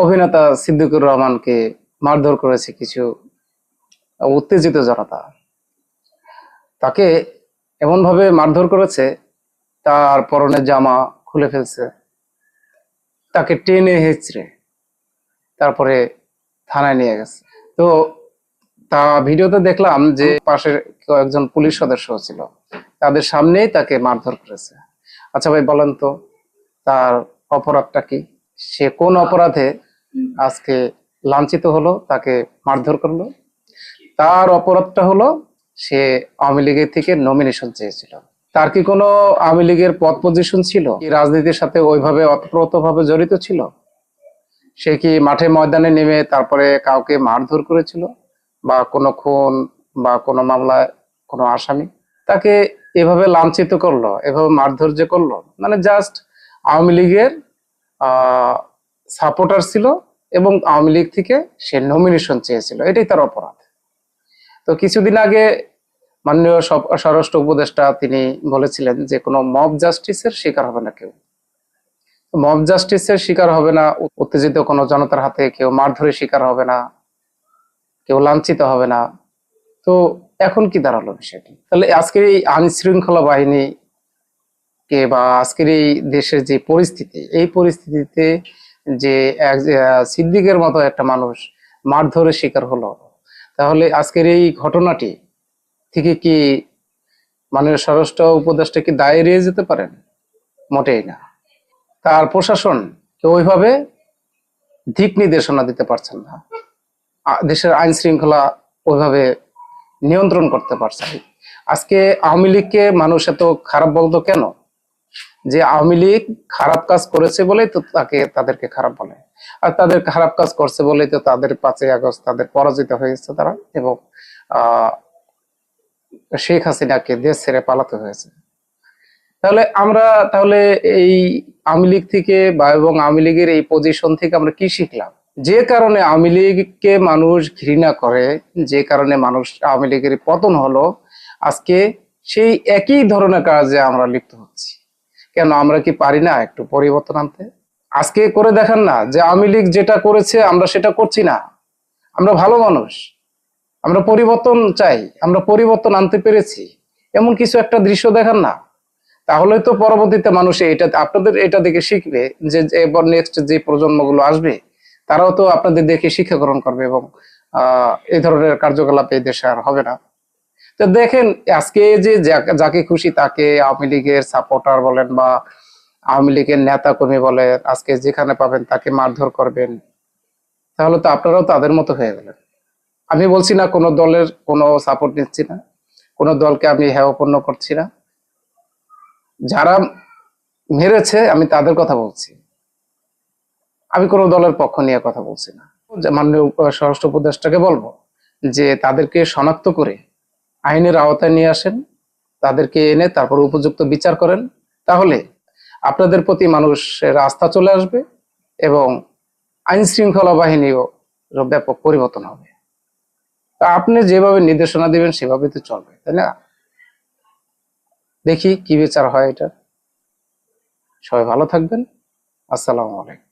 অভিনেতা সিদ্দিকুর রহমানকে মারধর করেছে কিছু উত্তেজিত জনতা। তাকে এমন ভাবে মারধর করেছে, তার পরনের জামা খুলে ফেলছে, তাকে টেনে হেঁচড়ে তারপরে থানায় নিয়ে গেছে। তো ভিডিওতে দেখলাম যে পাশে কয়েকজন পুলিশ সদস্য ছিল, তাদের সামনেই তাকে মারধর করেছে। আচ্ছা ভাই বলেন তো, তার অপরাধটা কি? সে কোন অপরাধে আজকে লাঞ্ছিত হলো, তাকে মারধর করলো? তার অপরাধটা হলো সে আওয়ামী লীগের থেকে নমিনেশন চেয়েছিল। তার কি কোনো আওয়ামী লীগের পদ পজিশন ছিল? কি রাজনীতির সাথে ওইভাবে অতপ্রতভাবে জড়িত ছিল? সে কি মাঠে ময়দানে নেমে তারপরে কাউকে মারধর করেছিল, বা কোনো খুন বা কোনো মামলায় কোনো আসামি? তাকে এভাবে লাঞ্ছিত করলো, এভাবে মারধর যে করলো, মানে জাস্ট আওয়ামী লীগের সাপোর্টার ছিল এবং আওয়ামী লীগ থেকে সে নমিনেশন চেয়েছিল, এটাই তার অপরাধ। তো কিছুদিন আগে মাননীয় স্বরাষ্ট্র উপদেষ্টা তিনি বলেছিলেন যে কোনো মব জাস্টিসের শিকার হবে না কেউ, মব জাস্টিসের শিকার হবে না, উত্তেজিত কোনো জনতার হাতে কেউ মারধরের শিকার হবে না, কেউ লাঞ্ছিত হবে না। তো এখন কি দাঁড়ালো বিষয়টি? তাহলে আজকের এই আইন শৃঙ্খলা বাহিনী কে বা আজকের এই দেশের যে পরিস্থিতি, এই পরিস্থিতিতে যে সিদ্দিকের মতো একটা মানুষ মারধরের শিকার হলো, তাহলে আজকের এই ঘটনাটি থেকে কি মাননীয় স্বরাষ্ট্র উপদেষ্টা কি দায় এড়িয়ে যেতে পারেন? মোটেই না। তার প্রশাসন কেউ ওইভাবে দিক নির্দেশনা দিতে পারছেন না, দেশের আইন শৃঙ্খলা ওইভাবে নিয়ন্ত্রণ করতে পারছে না। আজকে আওয়ামী লীগকে মানুষ এত খারাপ বলতো কেন? যে আওয়ামী লীগ খারাপ কাজ করেছে বলেই তো তাদেরকে খারাপ বলে, আর তাদের খারাপ কাজ করছে বলেই তো তাদের 5ই আগস্ট তাদের পরাজিত হয়েছে তারা, এবং শেখ হাসিনাকে দেশ ছেড়ে পালাতে হয়েছে। তাহলে এই আওয়ামী লীগ থেকে বা এবং আওয়ামী লীগের এই পজিশন থেকে আমরা কি শিখলাম? যে কারণে আওয়ামী লীগকে মানুষ ঘৃণা করে, যে কারণে মানুষ আওয়ামী লীগের পতন হলো, আজকে সেই একই ধরনের কাজে আমরা লিপ্ত হচ্ছি। কেন আমরা কি পারি না একটু পরিবর্তন আনতে? আজকে করে দেখান না যে আওয়ামী লীগ যেটা করেছে আমরা সেটা করছি না, আমরা ভালো মানুষ, আমরা পরিবর্তন চাই, আমরা পরিবর্তন আনতে পেরেছি, এমন কিছু একটা দৃশ্য দেখান না। তাহলে তো পরবর্তীতে মানুষ আপনাদের এটা দেখে শিখবে, যে এবার নেক্সট যে প্রজন্মগুলো আসবে তারাও তো আপনাদের দেখে শিক্ষা গ্রহণ করবে, এবং এই ধরনের কার্যকলাপ এই দেশে আর হবে না। তো দেখেন আজকে যে যাকে খুশি তাকে আওয়ামী লীগের সাপোর্টার বলেন বা আওয়ামী লীগের নেতা কর্মী বলেন, আজকে যেখানে পাবেন তাকে মারধর করবেন, তাহলে তো আপনারাও তাদের মতো হয়ে গেলেন। আমি বলছি না কোনো দলের কোনো সাপোর্ট নিচ্ছি না, কোনো দলকে আমি হেয়পূর্ণ করছি না, যারা মেরেছে আমি তাদের কথা বলছি, আমি কোনো দলের পক্ষ নিয়ে কথা বলছি না। মাননীয় স্বরাষ্ট্র উপদেষ্টাকে বলবো যে তাদেরকে শনাক্ত করে আইনের আওতায় নিয়ে আসেন, তাদেরকে এনে তারপর উপযুক্ত বিচার করেন, তাহলে আপনাদের প্রতি মানুষের আস্থা চলে আসবে এবং আইন শৃঙ্খলা বাহিনীও ব্যাপক পরিবর্তন হবে। তা আপনি যেভাবে নির্দেশনা দিবেন সেভাবে তো চলবে, তাই না? দেখি কি বিচার হয় এটা। সবাই ভালো থাকবেন। আসসালামু আলাইকুম।